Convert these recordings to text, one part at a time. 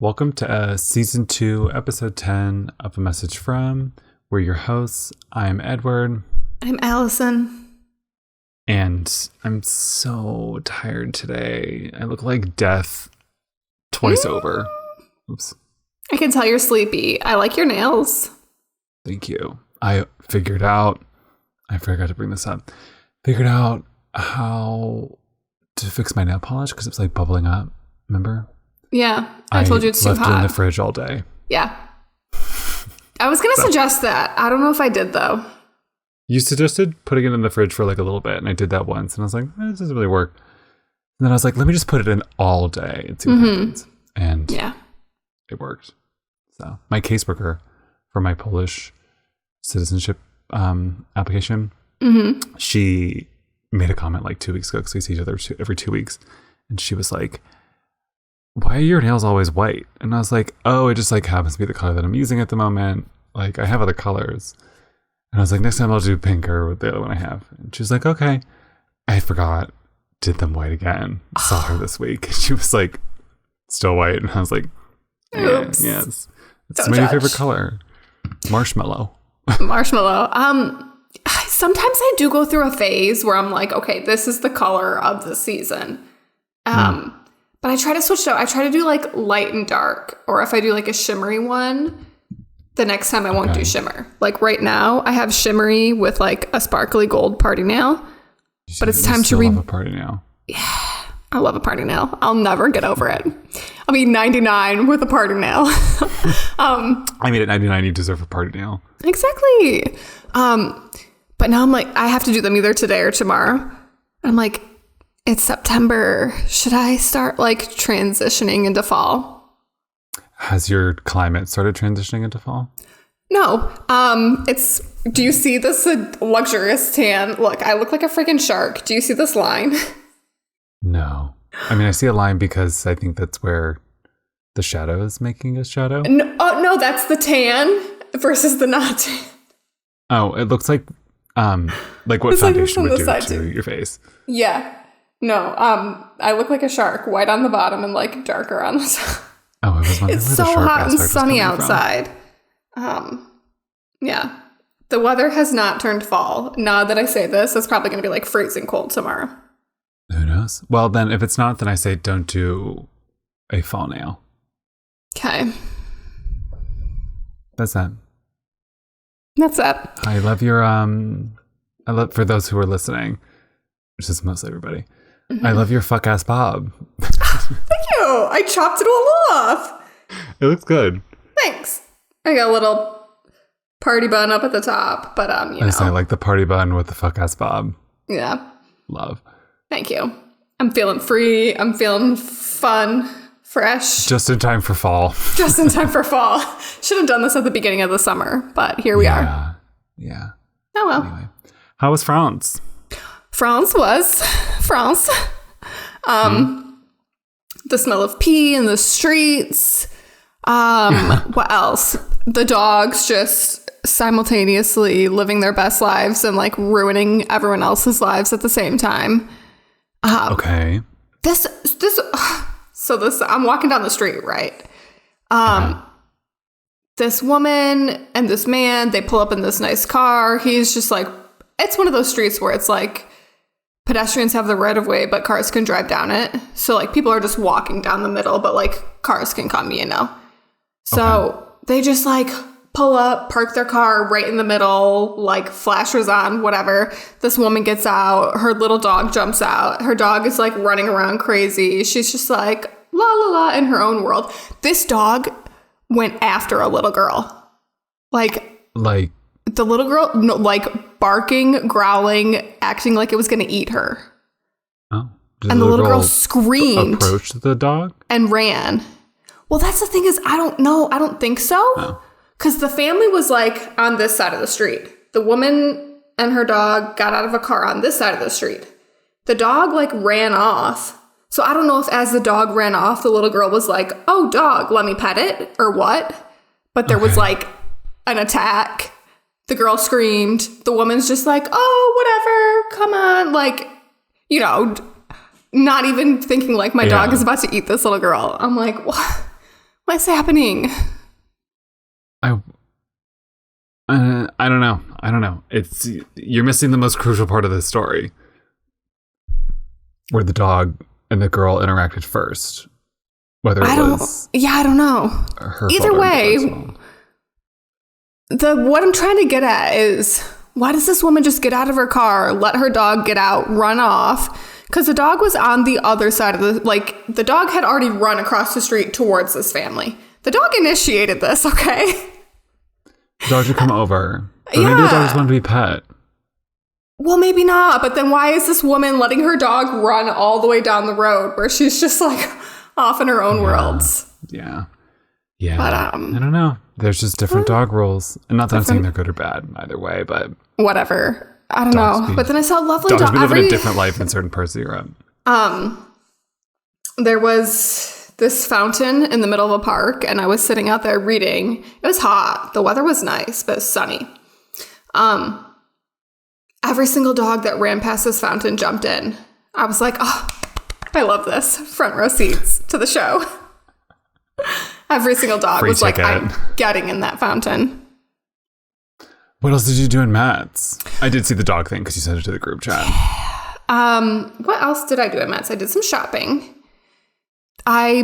Welcome to season 2, episode 10 of A Message From. We're your hosts. I'm Edward. I'm Alyson. And I'm so tired today. I look like death twice over. Oops. I can tell you're sleepy. I like your nails. Thank you. I figured out, I forgot to bring this up, figured out how to fix my nail polish because it's like bubbling up. Remember? Yeah, I told you it's too hot. I left it in the fridge all day. Yeah. I was going to suggest that. I don't know if I did, though. You suggested putting it in the fridge for like a little bit, and I did that once, and I was like, this doesn't really work. And then I was like, let me just put it in all day and see what happens. And yeah, it worked. So my caseworker for my Polish citizenship application, she made a comment like 2 weeks ago, because we see each other every 2 weeks, and she was like, why are your nails always white? And I was like, oh, it just like happens to be the color that I'm using at the moment. Like I have other colors. And I was like, next time I'll do pink or the other one I have. And she was like, okay. I forgot. Did them white again. Saw her this week. She was like, still white. And I was like, oops. Yes. It's my favorite color. Marshmallow. Marshmallow. Sometimes I do go through a phase where I'm like, okay, this is the color of the season. But I try to switch it up. I try to do like light and dark. Or if I do like a shimmery one, the next time I won't do shimmer. Like right now, I have shimmery with like a sparkly gold party nail. But it's time to love a party nail. Yeah, I love a party nail. I'll never get over it. I'll be 99 with a party nail. I mean, at 99, you deserve a party nail. Exactly. But now I'm like, I have to do them either today or tomorrow. I'm like, it's September. Should I start like transitioning into fall? Has your climate started transitioning into fall? No. Do you see this luxurious tan? Look, I look like a freaking shark. Do you see this line? No. I mean, I see a line because I think that's where the shadow is making a shadow. No, no, that's the tan versus the not tan. Oh, it looks like what foundation would do to your face. Yeah. No, I look like a shark, white on the bottom and like darker on the top. Oh, I was wondering it's so hot and sunny outside. Yeah. The weather has not turned fall. Now that I say this, it's probably going to be like freezing cold tomorrow. Who knows? Well, then if it's not, then I say don't do a fall nail. Okay. That's that. That's that. I love your, I love, for those who are listening, which is mostly everybody, I love your fuck ass bob. Thank you. I chopped it all off. It looks good. Thanks. I got a little party bun up at the top, but you know. I say like the party bun with the fuck ass bob. Yeah. Love. Thank you. I'm feeling free. I'm feeling fun, fresh. Just in time for fall. Just in time for fall. Should have done this at the beginning of the summer, but here we are. Yeah. Oh well. Anyway, how was France? France. The smell of pee in the streets. What else? The dogs just simultaneously living their best lives and like ruining everyone else's lives at the same time. Okay. So I'm walking down the street, right? This woman and this man, they pull up in this nice car. He's just like, it's one of those streets where it's like pedestrians have the right of way, but cars can drive down it. So like people are just walking down the middle, but like cars can come, you know? So they just like pull up, park their car right in the middle, like flashers on, whatever. This woman gets out. Her little dog jumps out. Her dog is like running around crazy. She's just like la la la in her own world. This dog went after a little girl. Like the little girl, no, like barking, growling, acting like it was going to eat her. Oh. And the little girl screamed. Approached the dog? And ran. Well, that's the thing is, I don't know. I don't think so. Because the family was like on this side of the street. The woman and her dog got out of a car on this side of the street. The dog like ran off. So I don't know if as the dog ran off, the little girl was like, oh, dog, let me pet it or what? But there was like an attack. The girl screamed. The woman's just like, oh, whatever. Come on. Like, you know, not even thinking like my dog is about to eat this little girl. I'm like, what What's happening? I don't know. You're missing the most crucial part of the story, where the dog and the girl interacted first. Whether it was I don't know. Either way, what I'm trying to get at is, why does this woman just get out of her car, let her dog get out, run off? Because the dog was on the other side of the dog had already run across the street towards this family. The dog initiated this, okay? The dog should come over. But maybe the dog just wanted to be pet. Well, maybe not. But then why is this woman letting her dog run all the way down the road where she's just like off in her own worlds? Yeah. But, I don't know. There's just different dog rules. And not that I'm saying they're good or bad either way, but... Whatever. I don't know. But then I saw lovely dogs. Dogs be living a different life in certain parts of Europe. There was this fountain in the middle of a park, and I was sitting out there reading. It was hot. The weather was nice, but it was sunny. Every single dog that ran past this fountain jumped in. I was like, oh, I love this. Front row seats to the show. Every single dog was like, I'm getting in that fountain. What else did you do in Metz? I did see the dog thing because you sent it to the group chat. What else did I do in Metz? I did some shopping. I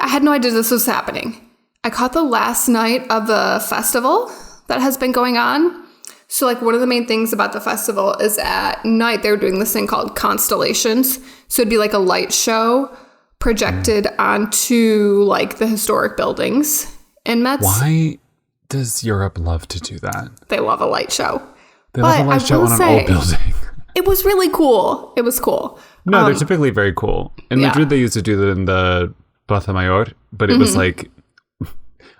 had no idea this was happening. I caught the last night of a festival that has been going on. So like one of the main things about the festival is at night they were doing this thing called constellations. So it'd be like a light show projected onto like the historic buildings in Metz. Why does Europe love to do that? They love a light show. They love a light show on an old building. It was really cool. It was cool. No, they're typically very cool. In Madrid, they used to do that in the Plaza Mayor, but it was like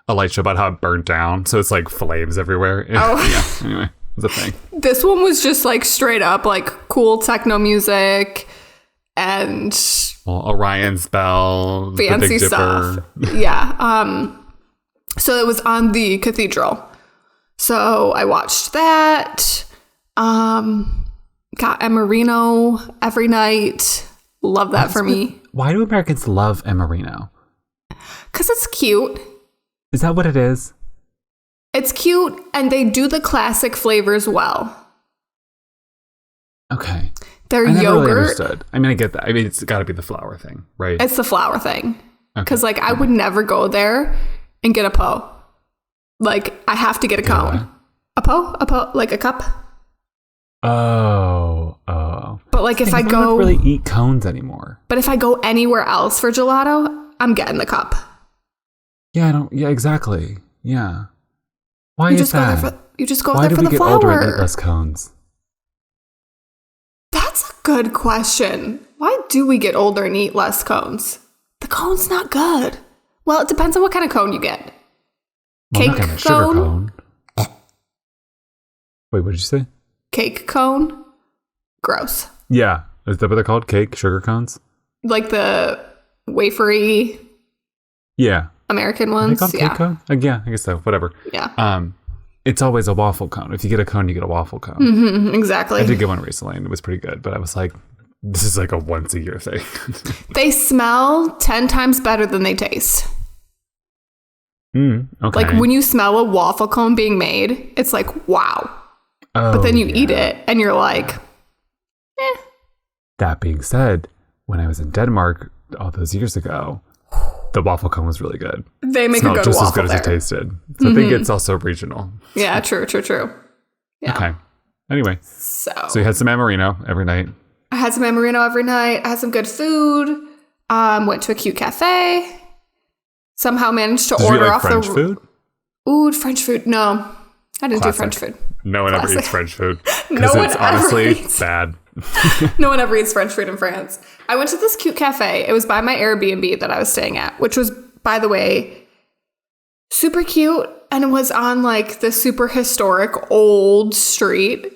a light show about how it burnt down. So it's like flames everywhere. Oh. Anyway, it was a thing. This one was just like straight up like cool techno music and... Orion's bell, fancy the Big stuff. Dipper. Yeah. So it was on the cathedral. So I watched that. Got Amorino every night. Love that for me. Why do Americans love Amorino? Because it's cute. Is that what it is? It's cute, and they do the classic flavors well. Okay. Their I never yogurt. really understood. I mean, I get that. I mean, it's got to be the flour thing, right? It's the flour thing. Because, Okay. I would never go there and get a po. Like, I have to get a cone. A po? Like a cup? Oh. But, like, if I go... don't really eat cones anymore. But if I go anywhere else for gelato, I'm getting the cup. Yeah, exactly. Yeah. Why is that? You just go Why there for the flour. Why do we get older and eat less cones? That's a good question. Why do we get older and eat less cones? The cone's not good. Well, it depends on what kind of cone you get. Cake I'm not cone? sugar cone. Wait, what did you say? Cake cone? Gross. Yeah. Is that what they're called? Cake? Sugar cones? Like the wafery American ones? Are they called cake cone? Yeah, I guess so. Whatever. Yeah. It's always a waffle cone. If you get a cone, you get a waffle cone. Mm-hmm, exactly. I did get one recently, and it was pretty good. But I was like, this is like a once a year thing. They smell 10 times better than they taste. Okay. Like when you smell a waffle cone being made, it's like, wow. But then you eat it, and you're like, eh. That being said, when I was in Denmark all those years ago, the waffle cone was really good. They make a good just waffle as good there. as it tasted. So I think it's also regional. Yeah, true. Yeah. Okay. Anyway, so you had some Amorino every night. I had some Amorino every night. I had some good food. Went to a cute cafe. Somehow managed to order off French food? Ooh, French food. No, I didn't do French food. No one ever eats French food. No one it's ever honestly eats. bad. No one ever eats French food in France. I went to this cute cafe. It was by my Airbnb that I was staying at, which was, by the way, super cute. And it was on like the super historic old street.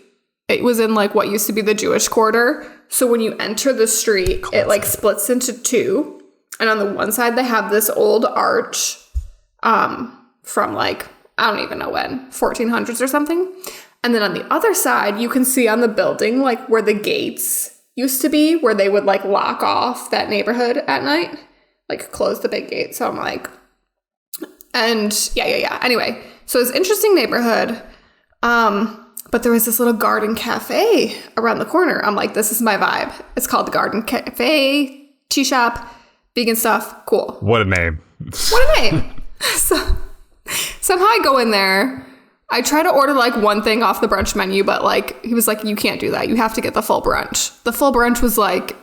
It was in like what used to be the Jewish quarter. So when you enter the street, it like splits into two. And on the one side, they have this old arch from like, I don't even know when, 1400s or something. And then on the other side, you can see on the building, like where the gates used to be, where they would like lock off that neighborhood at night, like close the big gate. So I'm like, And yeah. Anyway, so it's an interesting neighborhood. But there was this little garden cafe around the corner. I'm like, this is my vibe. It's called the Garden Cafe, tea shop, vegan stuff. Cool. What a name. What a name. So somehow I go in there. I try to order like one thing off the brunch menu, but like he was like, you can't do that. You have to get the full brunch. The full brunch was like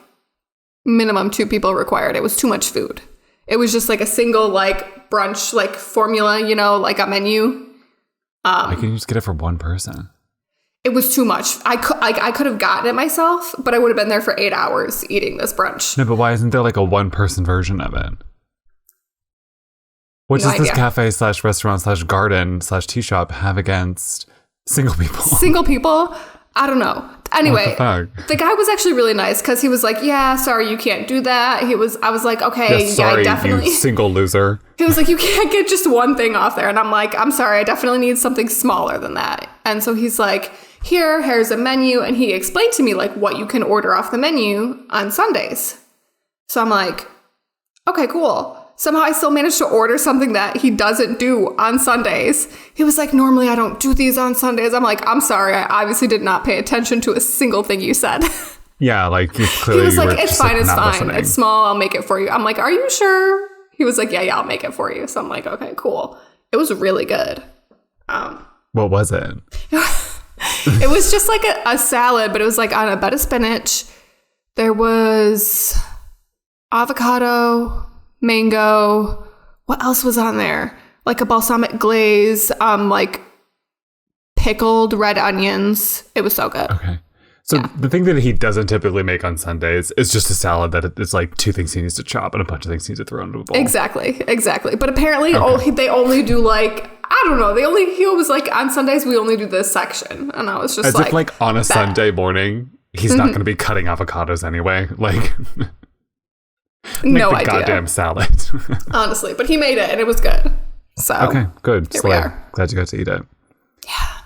minimum 2 people required. It was too much food. It was just like a single like brunch like formula, you know, like a menu. Why can't you just get it for one person? It was too much. I could have gotten it myself, but I would have been there for 8 hours eating this brunch. No, but why isn't there like a 1-person version of it? What does this cafe / restaurant / garden / tea shop have against single people? Single people? I don't know. Anyway, the guy was actually really nice because he was like, yeah, sorry, you can't do that. I was like, okay, sorry, I definitely. You single loser. He was like, you can't get just one thing off there. And I'm like, I'm sorry, I definitely need something smaller than that. And so he's like, here's a menu. And he explained to me like what you can order off the menu on Sundays. So I'm like, okay, cool. Somehow I still managed to order something that he doesn't do on Sundays. He was like, normally I don't do these on Sundays. I'm like, I'm sorry. I obviously did not pay attention to a single thing you said. Yeah, like you clearly he was like, it's fine. Listening. It's small. I'll make it for you. I'm like, are you sure? He was like, yeah, I'll make it for you. So I'm like, okay, cool. It was really good. What was it? It was just like a salad, but it was like on a bed of spinach. There was avocado, mango. What else was on there? Like a balsamic glaze, like pickled red onions. It was so good. Okay. So the thing that he doesn't typically make on Sundays is just a salad that it's like 2 things he needs to chop and a bunch of things he needs to throw into a bowl. Exactly. But apparently they only do like, I don't know. He was like, on Sundays, we only do this section. And I was just as if like on a Sunday morning, he's not going to be cutting avocados anyway. Like... no idea. Goddamn salad. Honestly, but he made it and it was good. So okay, good. Here we are. Glad you got to eat it. Yeah.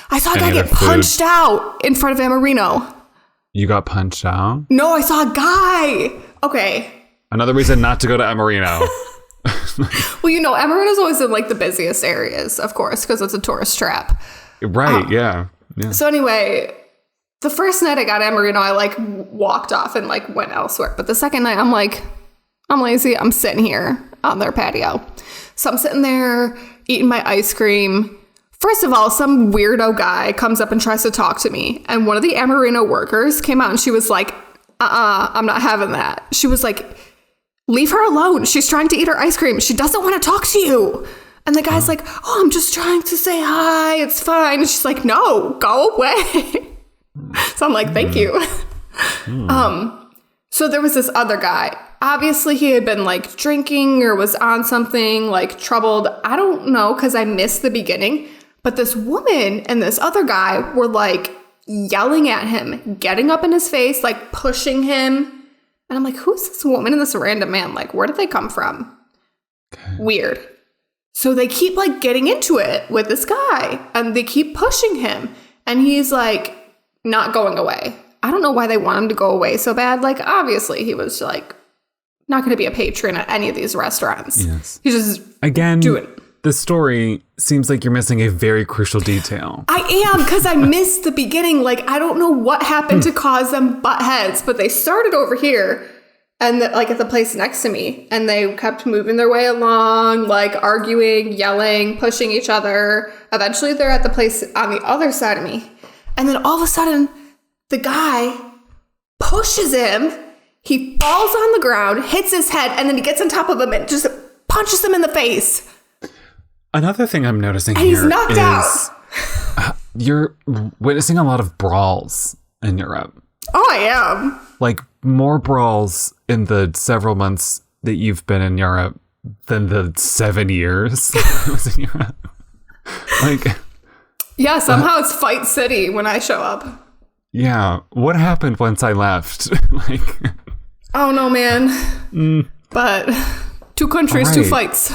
I saw a guy get punched out in front of Amorino. You got punched out? No, I saw a guy. Okay. Another reason not to go to Amorino. Well, you know, Amorino's always in like the busiest areas, of course, because it's a tourist trap. Right, yeah. So anyway, the first night I got Amorino, I like walked off and like went elsewhere. But the second night, I'm like, I'm lazy. I'm sitting here on their patio. So I'm sitting there eating my ice cream. First of all, some weirdo guy comes up and tries to talk to me. And one of the Amorino workers came out and she was like, I'm not having that. She was like, leave her alone. She's trying to eat her ice cream. She doesn't want to talk to you. And the guy's like, oh, I'm just trying to say hi. It's fine. And she's like, no, go away. So I'm like, thank you. So there was this other guy. Obviously, he had been like drinking or was on something, like troubled. I don't know, because I missed the beginning. But this woman and this other guy were like yelling at him, getting up in his face, like pushing him. And I'm like, who's this woman and this random man? Like, where did they come from? Okay. Weird. So they keep like getting into it with this guy and they keep pushing him. And he's like not going away. I don't know why they want him to go away so bad. Like, obviously, he was like not going to be a patron at any of these restaurants. Yes. He's just again doing it. The story seems like you're missing a very crucial detail. I am, because I missed the beginning. Like, I don't know what happened to cause them butt heads, but they started over here and like at the place next to me, and they kept moving their way along, like arguing, yelling, pushing each other. Eventually, they're at the place on the other side of me. And then all of a sudden, the guy pushes him. He falls on the ground, hits his head, and then he gets on top of him and just punches him in the face. Another thing I'm noticing and here he's knocked out. You're witnessing a lot of brawls in Europe. Oh, I am. Like more brawls in the several months that you've been in Europe than the 7 years I was in Europe. Like, yeah, somehow it's Fight City when I show up. Yeah. What happened once I left? Like, oh no, man. But 2 countries, 2 fights.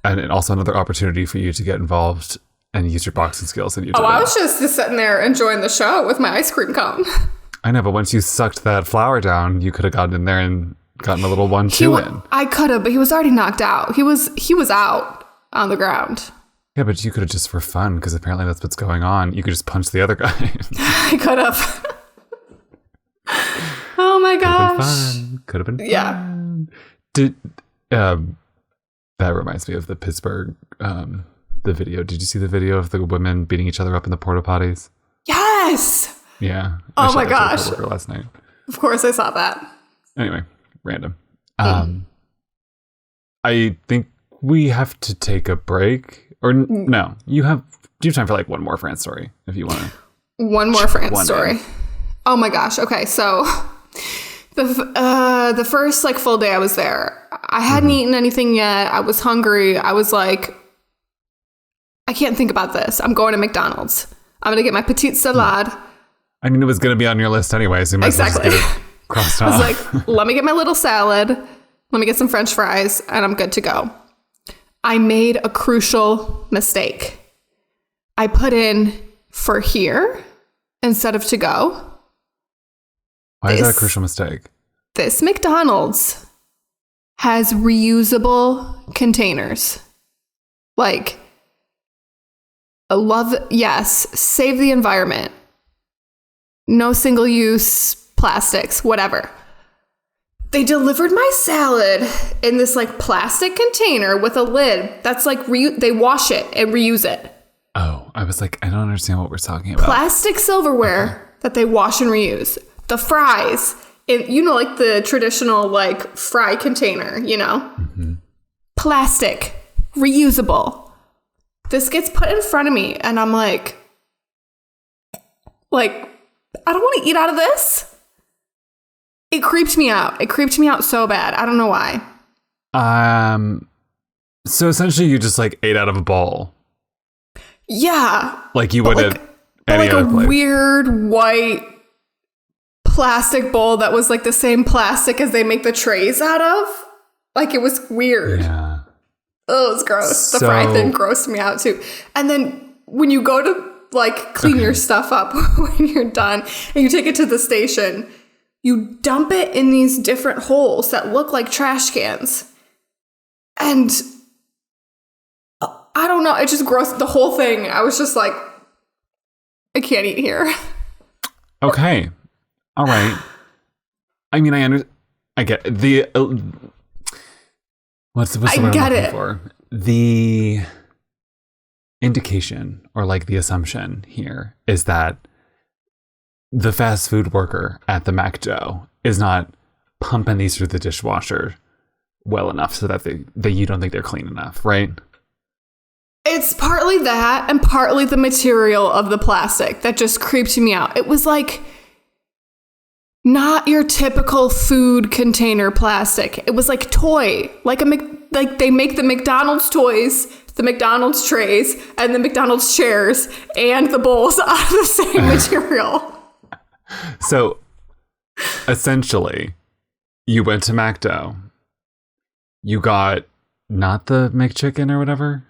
And also another opportunity for you to get involved and use your boxing skills. And you I was just sitting there enjoying the show with my ice cream cone. I know, but once you sucked that flour down, you could have gotten in there and gotten a little 1-2 in. I could have, but he was already knocked out. He was out. on the ground. Yeah, but you could have just for fun, because apparently that's what's going on. You could just punch the other guy. I could have. Oh my gosh. Could have been fun. Yeah. That reminds me of the Pittsburgh, the video. Did you see the video of the women beating each other up in the porta potties? Yes. Yeah. Oh my gosh. Last night. Of course I saw that. Anyway, random. I think we have to take a break. Or no, do you have time for like one more France story if you want to? One more France story. Oh my gosh. Okay, so the first like full day I was there, I hadn't eaten anything yet. I was hungry. I was like, I can't think about this. I'm going to McDonald's. I'm gonna get my petite salade. I mean, it was gonna be on your list anyway, so you might as well just get it crossed off. I was like, let me get my little salad. Let me get some French fries, and I'm good to go. I made a crucial mistake. I put in for here instead of to go. Why is that a crucial mistake? This McDonald's has reusable containers. Like, save the environment. No single-use plastics, whatever. They delivered my salad in this like plastic container with a lid that's like, they wash it and reuse it. Oh, I was like, I don't understand what we're talking about. Plastic silverware that they wash and reuse. The fries, like the traditional like fry container, Plastic, reusable. This gets put in front of me and I'm like, I don't want to eat out of this. It creeped me out. It creeped me out so bad. I don't know why. So essentially you just like ate out of a bowl. Yeah. Like you would at any other place. Weird white plastic bowl that was like the same plastic as they make the trays out of. Like it was weird. Yeah. Oh, it was gross. The fry thing grossed me out too. And then when you go to like clean your stuff up when you're done and you take it to the station, you dump it in these different holes that look like trash cans. And I don't know, it just grossed the whole thing. I was just like, I can't eat here. Okay. All right. I mean, I get the what's the word I'm looking for? The indication or like the assumption here is that the fast food worker at the MacDo is not pumping these through the dishwasher well enough so that you don't think they're clean enough, right? It's partly that and partly the material of the plastic that just creeped me out. It was like not your typical food container plastic. It was like toy, like they make the McDonald's toys, the McDonald's trays, and the McDonald's chairs and the bowls out of the same material. So, essentially, you went to MacDo. You got not the McChicken or whatever?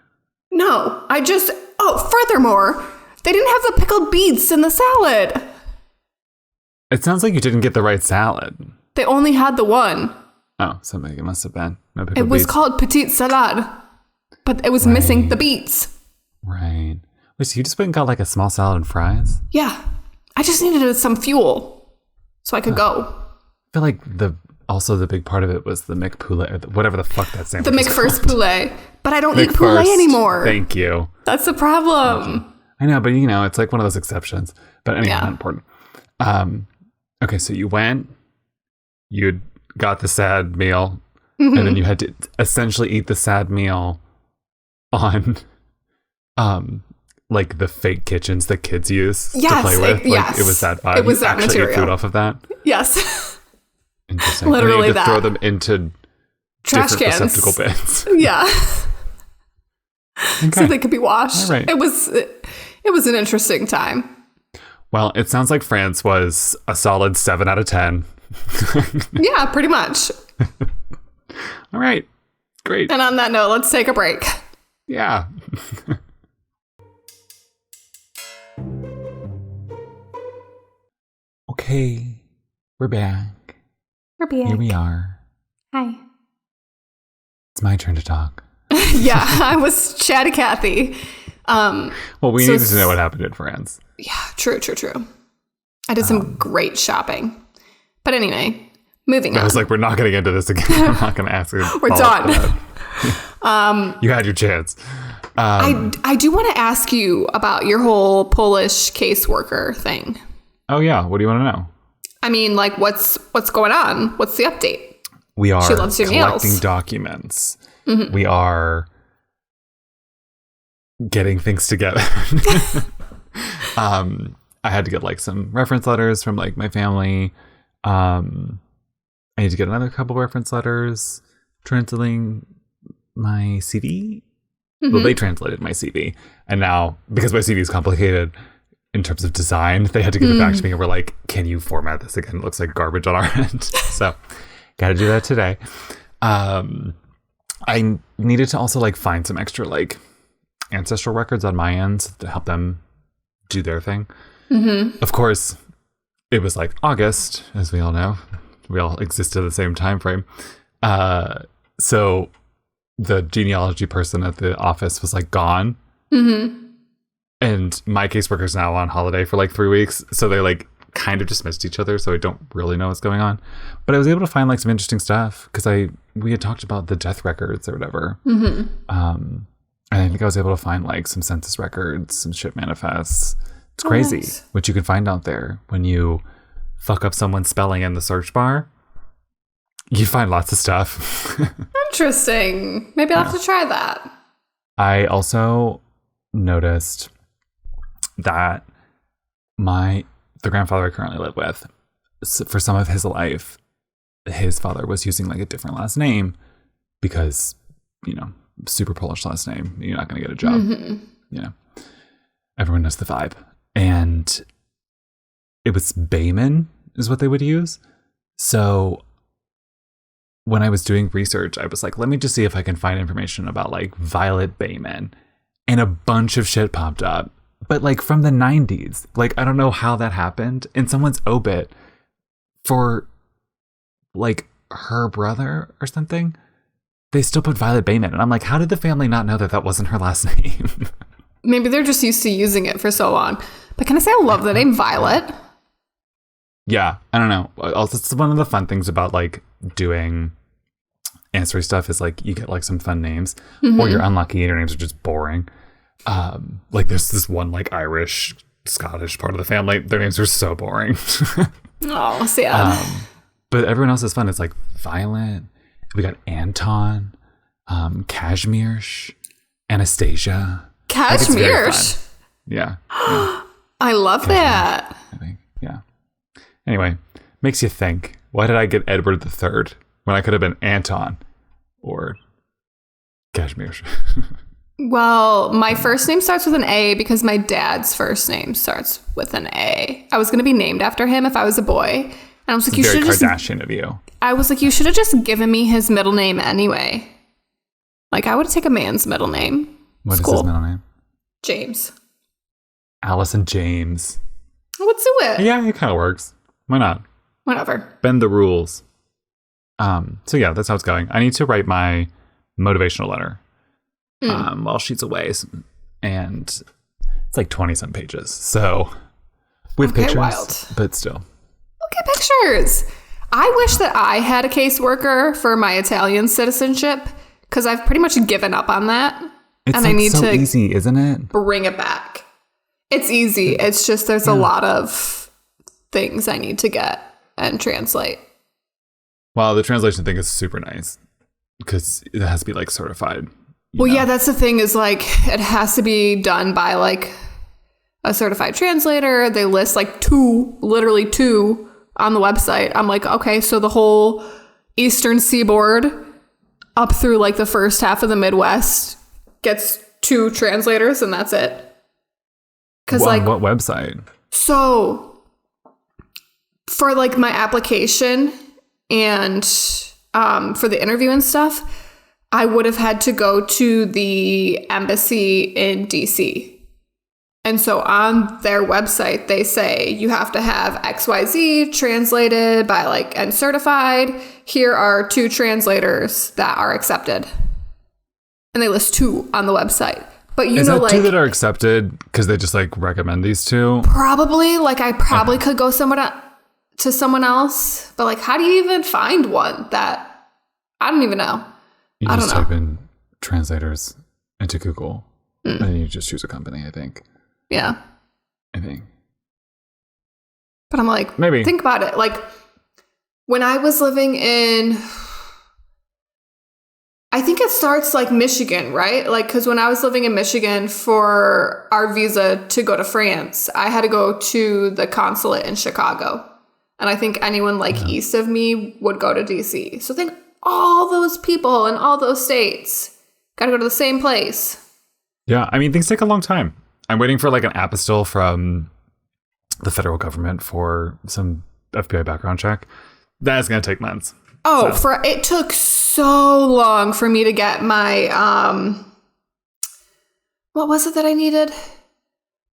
No, furthermore, they didn't have the pickled beets in the salad. It sounds like you didn't get the right salad. They only had the one. Oh, something it must have been. No pickled It was beets. called petite salade, but it was missing the beets. Right. Wait, so you just went and got like a small salad and fries? Yeah. I just needed some fuel so I could go. I feel like the big part of it was the McPoulet, whatever the fuck that sandwich The is McFirst called. Poulet. But I don't eat poulet anymore. Thank you. That's the problem. I know, but it's like one of those exceptions. But anyway, not important. Okay, so you went, you got the sad meal, and then you had to essentially eat the sad meal on like the fake kitchens that kids use to play with. It was that vibe. It was that actually material. Ate food off of that. Yes. Interesting. Literally you that. Throw them into trash different cans. receptacle bins. Yeah. Okay. So they could be washed. All right. It was an interesting time. Well, it sounds like France was a solid 7 out of 10. Yeah, pretty much. All right. Great. And on that note, let's take a break. Yeah. Okay. We're back. We're back. Here we are. Hi. It's my turn to talk. Yeah, I was chatty Cathy. Well, we needed to know what happened in France. Yeah, true. I did some great shopping. But anyway, moving on. I was like, we're not going to get into this again. I'm not going to ask you. We're done. You had your chance. I do want to ask you about your whole Polish caseworker thing. Oh, yeah. What do you want to know? I mean, like, what's going on? What's the update? We are She loves your collecting nails. documents. Mm-hmm. We are getting things together. I had to get like some reference letters from like my family. I need to get another couple reference letters translating my CV. Mm-hmm. Well, they translated my CV. And now, because my CV is complicated in terms of design, they had to give it back to me and were like, can you format this again? It looks like garbage on our end. So got to do that today. I needed to also like find some extra like ancestral records on my end to help them do their thing. Mm-hmm. Of course, it was like August, as we all know. We all exist at the same time frame. So the genealogy person at the office was like gone. Mm-hmm. And my caseworker's now on holiday for like 3 weeks. So they like kind of dismissed each other. So I don't really know what's going on. But I was able to find like some interesting stuff because we had talked about the death records or whatever. Mm-hmm. And I think I was able to find like some census records, some ship manifests. It's crazy nice. What you can find out there when you fuck up someone's spelling in the search bar. You find lots of stuff. Interesting. Maybe I'll have to try that. I also noticed that the grandfather I currently live with, for some of his life, his father was using like a different last name because, super Polish last name. You're not going to get a job. Mm-hmm. Everyone knows the vibe. And it was Bayman is what they would use. So when I was doing research, I was like, let me just see if I can find information about like Violet Bayman. And a bunch of shit popped up. But like from the 90s. Like, I don't know how that happened. In someone's obit for like her brother or something, they still put Violet Bayman. And I'm like, how did the family not know that wasn't her last name? Maybe they're just used to using it for so long. But can I say I love the name Violet? Yeah, I don't know. Also, it's one of the fun things about like doing ancestry stuff is like you get like some fun names, or you're unlucky and your names are just boring. Like there's this one like Irish, Scottish part of the family. Their names are so boring. Oh, sad. But everyone else is fun. It's like Violet. We got Anton, Kashmir, Anastasia. Kashmir. Like, yeah. I love that. I think. Yeah. Anyway, makes you think. Why did I get Edward III when I could have been Anton or Kashmir? Well, my first name starts with an A because my dad's first name starts with an A. I was going to be named after him if I was a boy. And I was like, you should just... Kardashian of you. I was like, you should have just given me his middle name anyway. Like, I would take a man's middle name. What is his middle name? James. Alyson James. Let's do it. Yeah, it kind of works. Why not? Whatever. Bend the rules. So yeah, that's how it's going. I need to write my motivational letter while she's away. And it's like 20-some pages. So with pictures, wild. But still. Look at pictures. I wish that I had a caseworker for my Italian citizenship because I've pretty much given up on that. It's and like I need so to easy, isn't it? Bring it back. It's easy. It's just there's a lot of things I need to get and translate. Well, the translation thing is super nice because it has to be like certified. Well, yeah, that's the thing is like it has to be done by like a certified translator. They list like literally two on the website. I'm like, okay, so the whole Eastern Seaboard up through like the first half of the Midwest gets 2 translators and that's it. Because like what website? So for like my application and for the interview and stuff, I would have had to go to the embassy in DC. And so on their website, they say you have to have XYZ translated by like and certified. Here are 2 translators that are accepted. and they list 2 on the website. But Is that 2 that are accepted because they just like recommend these 2? Probably. Like I probably could go to someone else, but like how do you even find one that I don't even know? You just type in translators into Google and you just choose a company, I think. Yeah. I think. But I'm like, maybe think about it. Like when I was living in, I think it starts like Michigan, right? Like, because when I was living in Michigan for our visa to go to France, I had to go to the consulate in Chicago. And I think anyone like east of me would go to DC. So think all those people in all those states got to go to the same place. Yeah. I mean, things take a long time. I'm waiting for like an apostille from the federal government for some FBI background check. That's going to take months. Oh, so. It took so long for me to get my, what was it that I needed?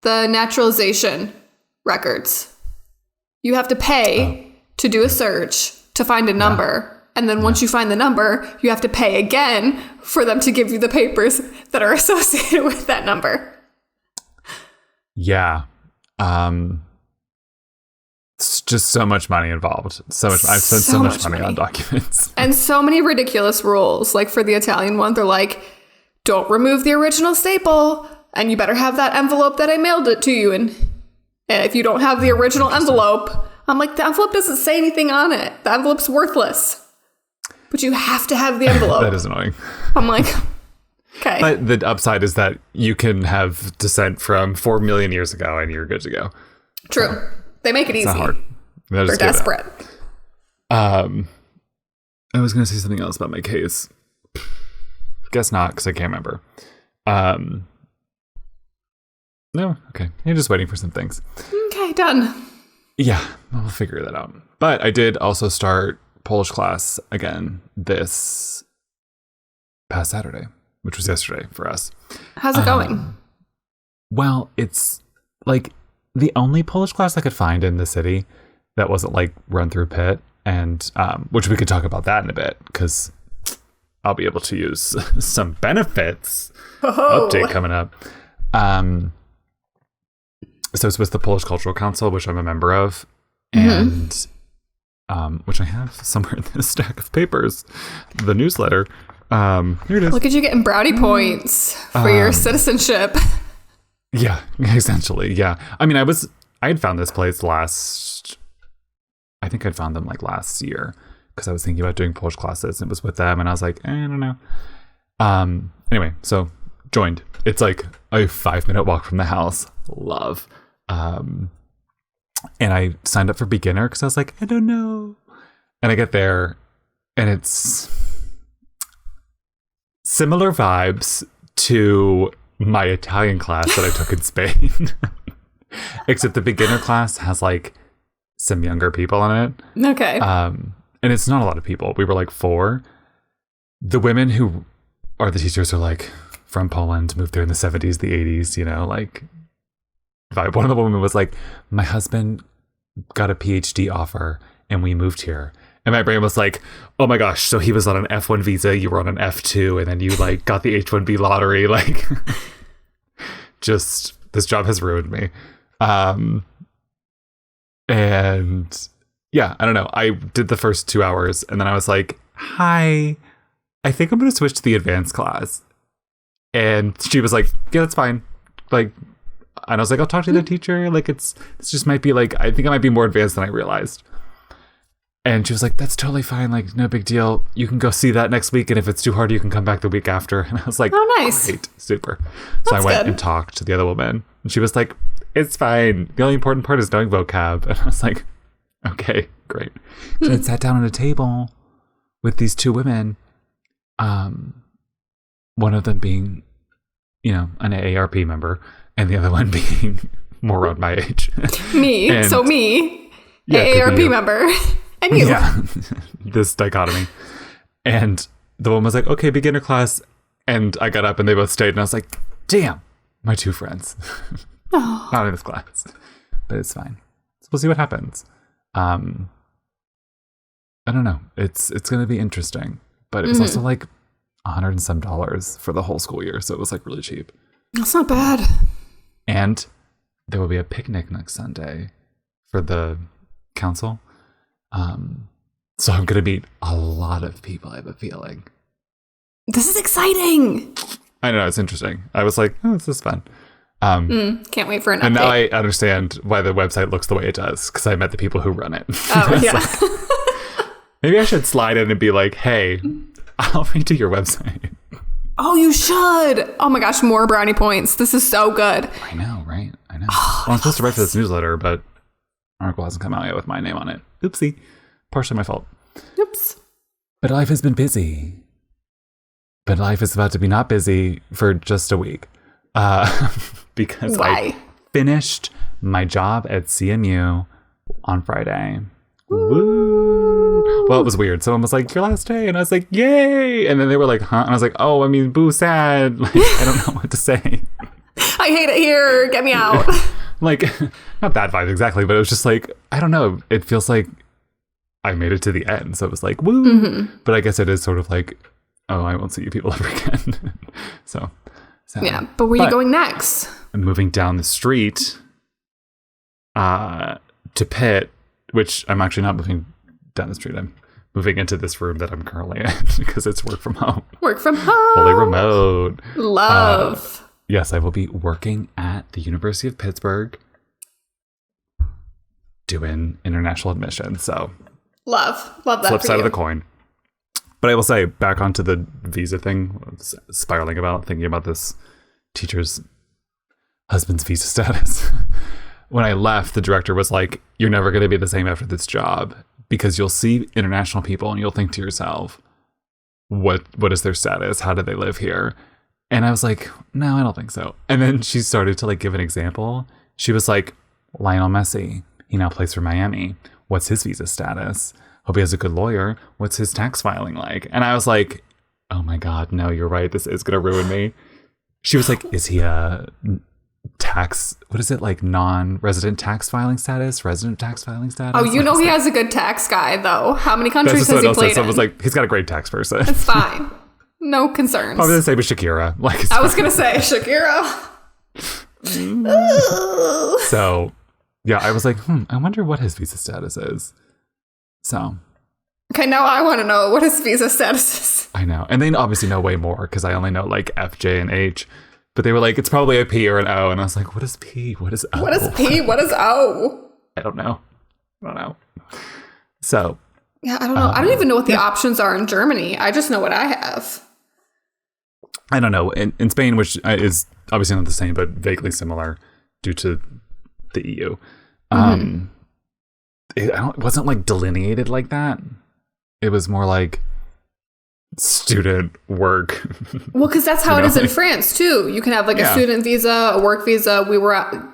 The naturalization records. You have to pay to do a search to find a number. And then once you find the number, you have to pay again for them to give you the papers that are associated with that number. Yeah. It's just so much money involved. So much. I've spent so much money on documents. And so many ridiculous rules. Like for the Italian one, they're like, don't remove the original staple. And you better have that envelope that I mailed it to you. And if you don't have the original envelope, I'm like, the envelope doesn't say anything on it. The envelope's worthless. But you have to have the envelope. That is annoying. I'm like, okay. But the upside is that you can have descent from 4 million years ago and you're good to go. True. So, they make it easy. It's not hard. They're desperate. I was going to say something else about my case. Guess not, because I can't remember. No, okay. You're just waiting for some things. Okay, done. Yeah, we'll figure that out. But I did also start Polish class again this past Saturday, which was yesterday for us. How's it going? Well, it's like the only Polish class I could find in the city that wasn't like run through Pitt, and which we could talk about that in a bit because I'll be able to use some benefits update coming up. So it's with the Polish Cultural Council, which I'm a member of, and which I have somewhere in this stack of papers, the newsletter. Here it is. Look at you getting brownie points for your citizenship. Yeah, essentially. Yeah. I mean, I had found this place I think I'd found them like last year because I was thinking about doing Polish classes and it was with them. And I was like, I don't know. Anyway, so joined. It's like a 5-minute walk from the house. Love. And I signed up for beginner because I was like, I don't know. And I get there and it's similar vibes to my Italian class that I took in Spain. Except the beginner class has like some younger people in it. Okay. And it's not a lot of people. We were like 4. The women who are the teachers are like from Poland, moved there in the 70s, the 80s, you know, like vibe. One of the women was like, my husband got a PhD offer and we moved here. And my brain was like, oh my gosh, so he was on an F1 visa, you were on an F2, and then you like got the H1B lottery. Like, just, this job has ruined me. And yeah, I don't know. I did the first 2 hours and then I was like, hi, I think I'm going to switch to the advanced class. And she was like, yeah, that's fine. Like, and I was like, I'll talk to the teacher. Like, it's just might be like, I think I might be more advanced than I realized. And she was like, that's totally fine. Like, no big deal. You can go see that next week. And if it's too hard, you can come back the week after. And I was like, oh, nice. Great, super. So I went and talked to the other woman. And she was like, it's fine. The only important part is knowing vocab. And I was like, okay, great. So I sat down at a table with these 2 women. One of them being, you know, an AARP member. And the other one being more around my age. Me. And, so me, yeah, AARP member. And you. Yeah, this dichotomy. And the one was like, okay, beginner class. And I got up and they both stayed. And I was like, damn, my 2 friends. Oh. Not in this class. But it's fine. So we'll see what happens. I don't know. It's going to be interesting. But it was also like $100 and some for the whole school year. So it was like really cheap. That's not bad. And there will be a picnic next Sunday for the council. So I'm going to meet a lot of people, I have a feeling. This is exciting. I know, it's interesting. I was like, oh, this is fun. Can't wait for an update. And now I understand why the website looks the way it does, because I met the people who run it. Oh, yeah. Maybe I should slide in and be like, hey, I'll redo your website. Oh, you should. Oh my gosh, more brownie points. This is so good. I know, right? I know. Well, I'm supposed to write for this newsletter, but article hasn't come out yet with my name on it. Oopsie. Partially my fault. Oops. But life has been busy. But life is about to be not busy for just a week. Because Why? I finished my job at CMU on Friday. Woo! Well, it was weird. Someone was like, your last day. And I was like, yay! And then they were like, huh? And I was like, oh, I mean, boo, sad. Like, I don't know what to say. I hate it here. Get me out. Like, not bad vibes exactly, but it was just like, I don't know. It feels like I made it to the end. So it was like, woo. Mm-hmm. But I guess it is sort of like, oh, I won't see you people ever again. So yeah. But where are you going next? I'm moving down the street to Pitt, which I'm actually not moving down the street. I'm moving into this room that I'm currently in because it's work from home. Work from home. Fully remote. Love. Yes, I will be working at the University of Pittsburgh doing international admission. So love that. Flip side of the coin. But I will say, back onto the visa thing, I was spiraling about, thinking about this teacher's husband's visa status. When I left, the director was like, you're never going to be the same after this job, because you'll see international people and you'll think to yourself, what is their status? How do they live here? And I was like, no, I don't think so. And then she started to like give an example. She was like, Lionel Messi, he now plays for Miami. What's his visa status? Hope he has a good lawyer. What's his tax filing like? And I was like, oh my God, no, you're right. This is going to ruin me. She was like, is he a tax, what is it, like non-resident tax filing status? Resident tax filing status? Oh, you know he has a good tax guy, though. How many countries has he played in? So I was like, he's got a great tax person. It's fine. No concerns. Probably the same as Shakira. Like, I was going to say, Shakira. So, yeah, I was like, I wonder what his visa status is. So. Okay, now I want to know what his visa status is. I know. And they obviously know way more because I only know like F, J, and H. But they were like, it's probably a P or an O. And I was like, what is P? What is O? What is P? What is O? I don't know. So. Yeah, I don't know. I don't even know what the options are in Germany. I just know what I have. I don't know. In Spain, which is obviously not the same, but vaguely similar due to the EU. It wasn't like delineated like that. It was more like student work. Well, because that's how it is in France too. You can have like a student visa, a work visa.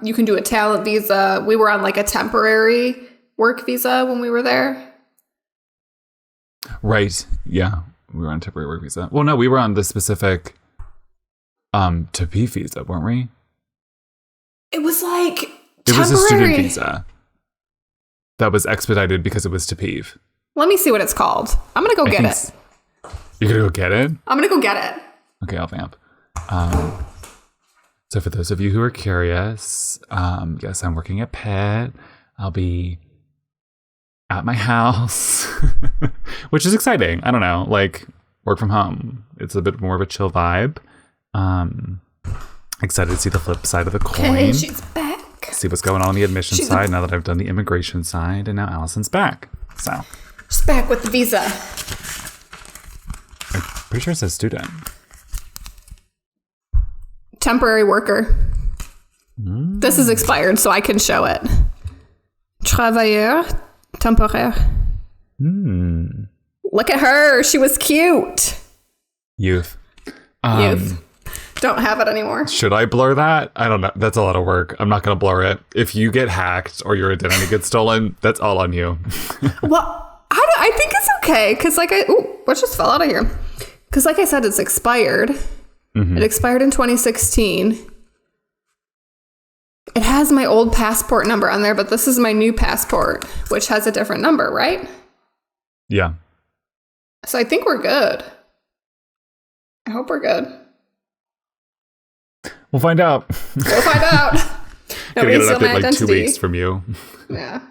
You can do a talent visa. We were on like a temporary work visa when we were there. Right. Yeah. We were on a temporary work visa. Well, no, we were on the specific to be visa, weren't we? It was like temporary. It was a student visa that was expedited because it was to peeve. Let me see what it's called. I'm going to go get it. You're going to go get it? I'm going to go get it. Okay, I'll vamp. So for those of you who are curious, yes, I'm working at Pitt. I'll be at my house, which is exciting. I don't know, like work from home. It's a bit more of a chill vibe. Excited to see the flip side of the coin. Okay, she's back. See what's going on the admission side now that I've done the immigration side, and now Allison's back. So she's back with the visa. I'm pretty sure it says student. Temporary worker. This is expired, so I can show it. Travailleur temporaire. Look at her. She was cute. Youth. Youth. Don't have it anymore. Should I blur that? I don't know. That's a lot of work. I'm not going to blur it. If you get hacked or your identity gets stolen, that's all on you. Well, I think it's okay. Because what just fell out of here? Because like I said, it's expired. It expired in 2016. It has my old passport number on there, but this is my new passport, which has a different number, right? Yeah. So I think we're good. I hope we're good. We'll find out. We'll find out. Gonna get Nobody's an steal my update like 2 identity. weeks from you. Yeah.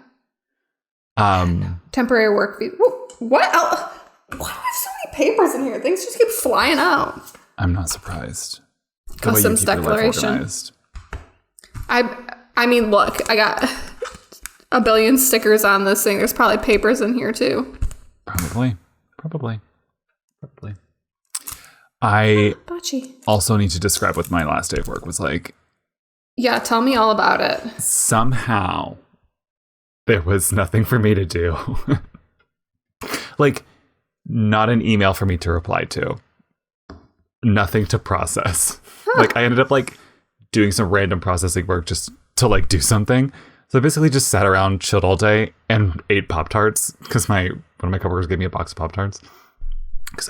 Um, Temporary work visa. What? Why do I have so many papers in here? Things just keep flying out. I'm not surprised. The way you Customs keep your life declaration. organized. I mean, look, I got a billion stickers on this thing. There's probably papers in here too. Probably. I Bocce. also need to describe what my last day of work was like. Yeah, tell me all about it. Somehow, there was nothing for me to do. Like, not an email for me to reply to. Nothing to process. Huh. Like, I ended up, like, doing some random processing work just to, like, do something. So I basically just sat around, chilled all day, and ate Pop-Tarts. Because one of my coworkers gave me a box of Pop-Tarts.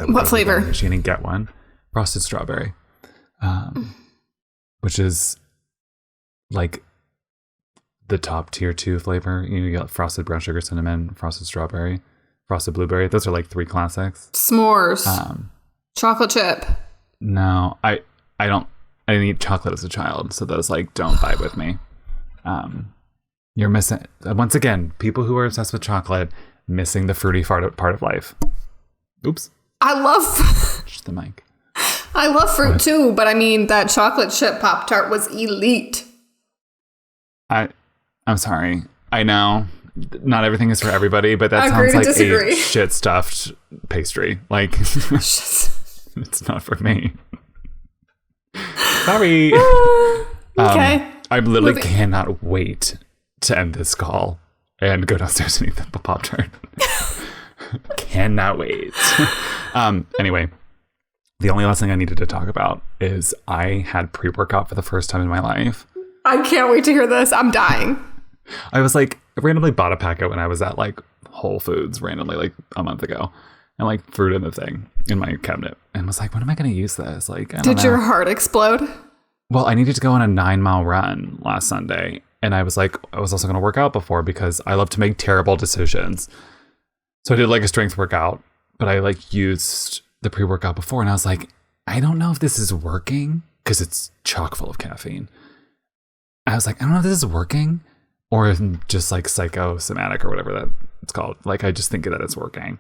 What flavor? She didn't get one. Frosted strawberry. Which is, like, the top tier 2 flavor. You got frosted brown sugar cinnamon, frosted strawberry, frosted blueberry. Those are, like, 3 classics. S'mores. Chocolate chip. No, I didn't eat chocolate as a child, so those, like, don't vibe with me. You're missing, once again, people who are obsessed with chocolate, missing the fruity part of life. Oops. I love... Just the mic. I love fruit too, but I mean, that chocolate chip Pop-Tart was elite. I'm sorry. I know not everything is for everybody, but that sounds like a shit stuffed pastry. Like, it's not for me. Sorry. Okay. I literally cannot wait to end this call and go downstairs and eat the Pop-Tart. Cannot wait. Anyway, the only last thing I needed to talk about is I had pre-workout for the first time in my life. I can't wait to hear this. I'm dying. I was like, randomly bought a packet when I was at like Whole Foods randomly like a month ago, and like threw it in the thing in my cabinet and was like, when am I going to use this? Like, I don't know. Did your heart explode? Well, I needed to go on a 9-mile run last Sunday. And I was like, I was also going to work out before because I love to make terrible decisions. So I did like a strength workout, but I like used the pre-workout before. And I was like, I don't know if this is working because it's chock full of caffeine. I was like, I don't know if this is working or if I'm just like psychosomatic or whatever that it's called. Like, I just think that it's working.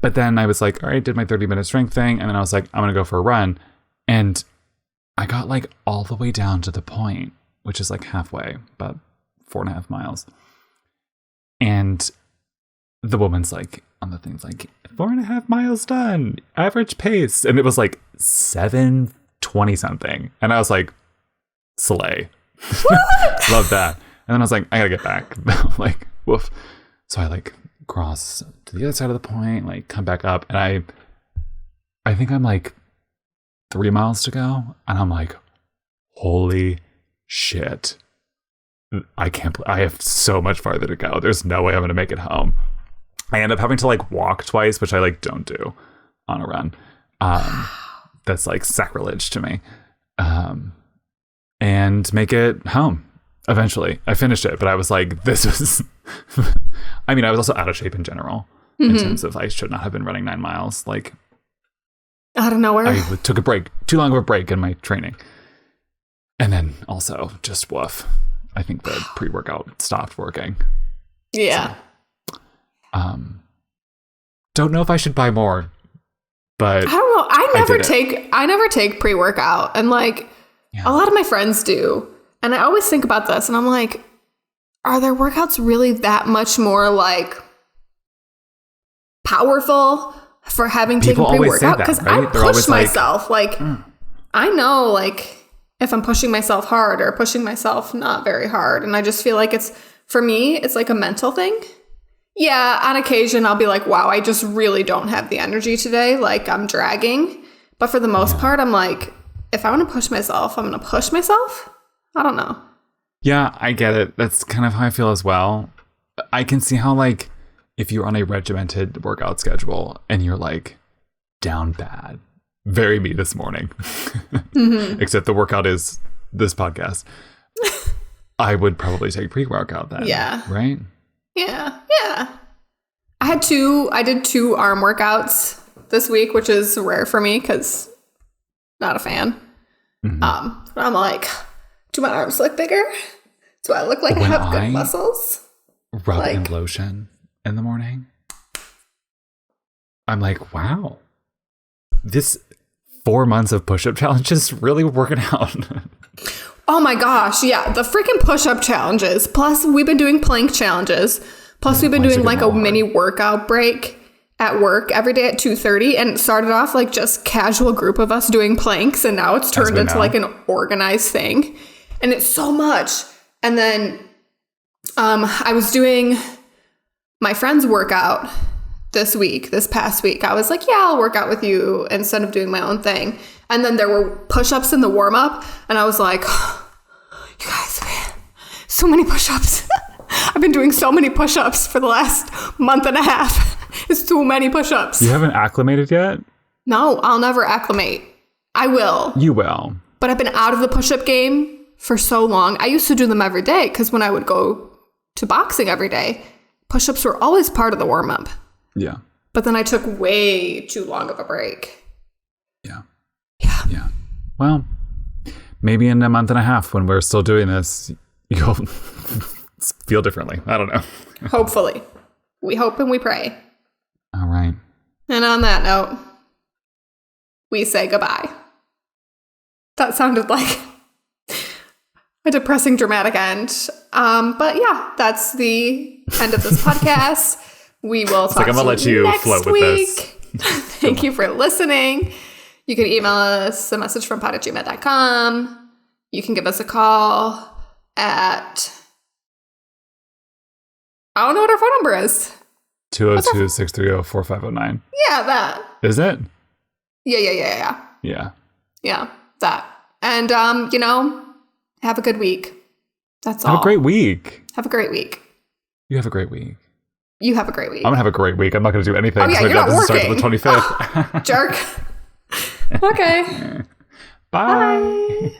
But then I was like, all right, did my 30-minute strength thing. And then I was like, I'm going to go for a run. And I got like all the way down to the point, which is like halfway, about 4.5 miles. And the woman's like, on the thing's like, 4.5 miles done, average pace. And it was like 7:20 something. And I was like, slay. Love that. And then I was like, I gotta get back. Like, woof. So I like cross to the other side of the point, like come back up. And I think I'm like 3 miles to go. And I'm like, holy shit. I have so much farther to go. There's no way I'm going to make it home. I end up having to like walk twice, which I like don't do on a run. That's like sacrilege to me. And make it home. Eventually I finished it, but I was like, this was, I mean, I was also out of shape in general in terms of I should not have been running 9 miles. Like, out of nowhere. I took a break, too long of a break in my training. And then also just woof. I think the pre-workout stopped working. Yeah. So, don't know if I should buy more, but I don't know. I never take pre-workout, and like a lot of my friends do. And I always think about this and I'm like, are their workouts really that much more like powerful for having taken pre-workout? Because right? I push myself. Like, I know like if I'm pushing myself hard or pushing myself not very hard. And I just feel like for me, it's like a mental thing. Yeah, on occasion, I'll be like, wow, I just really don't have the energy today. Like, I'm dragging. But for the most part, I'm like, if I want to push myself, I'm going to push myself. I don't know. Yeah, I get it. That's kind of how I feel as well. I can see how, like, if you're on a regimented workout schedule and you're, like, down bad, very me this morning, except the workout is this podcast, I would probably take pre-workout then. Yeah. Right? Yeah. I did 2 arm workouts this week, which is rare for me because Not a fan. But I'm like, do my arms look bigger? Do I look like I have good muscles? Rub in lotion in the morning. I'm like, wow. This 4 months of push-up challenge is really working out. Oh my gosh, yeah. The freaking push-up challenges. Plus, we've been doing plank challenges. Plus, we've been doing like a mini workout break at work every day at 2:30, and it started off like just casual group of us doing planks, and now it's turned into like an organized thing, and it's so much. And then I was doing my friend's workout this past week. I was like, yeah, I'll work out with you instead of doing my own thing. And then there were push-ups in the warm-up, and I was like, you guys, man, so many push-ups. I've been doing so many push-ups for the last month and a half. It's too many push-ups. You haven't acclimated yet? No, I'll never acclimate. I will. You will. But I've been out of the push-up game for so long. I used to do them every day because when I would go to boxing every day, push-ups were always part of the warm-up. Yeah. But then I took way too long of a break. Yeah. Yeah. Yeah. Well, maybe in a month and a half when we're still doing this, you'll feel differently. I don't know. Hopefully. We hope and we pray. All right. And on that note, we say goodbye. That sounded like a depressing, dramatic end. But yeah, that's the end of this podcast. We will talk I'm gonna let you float with this. Thank you for listening. You can email us a message from pod@gmail.com. You can give us a call at, I don't know what our phone number is. 202-630-4509. Yeah, that. Is it? Yeah. Yeah, that. And, have a good week. That's all. Have a great week. Have a great week. You have a great week. You have a great week. I'm going to have a great week. I'm not going to do anything. Oh, yeah, you're not working. Start the 25th. Jerk. Okay. Bye.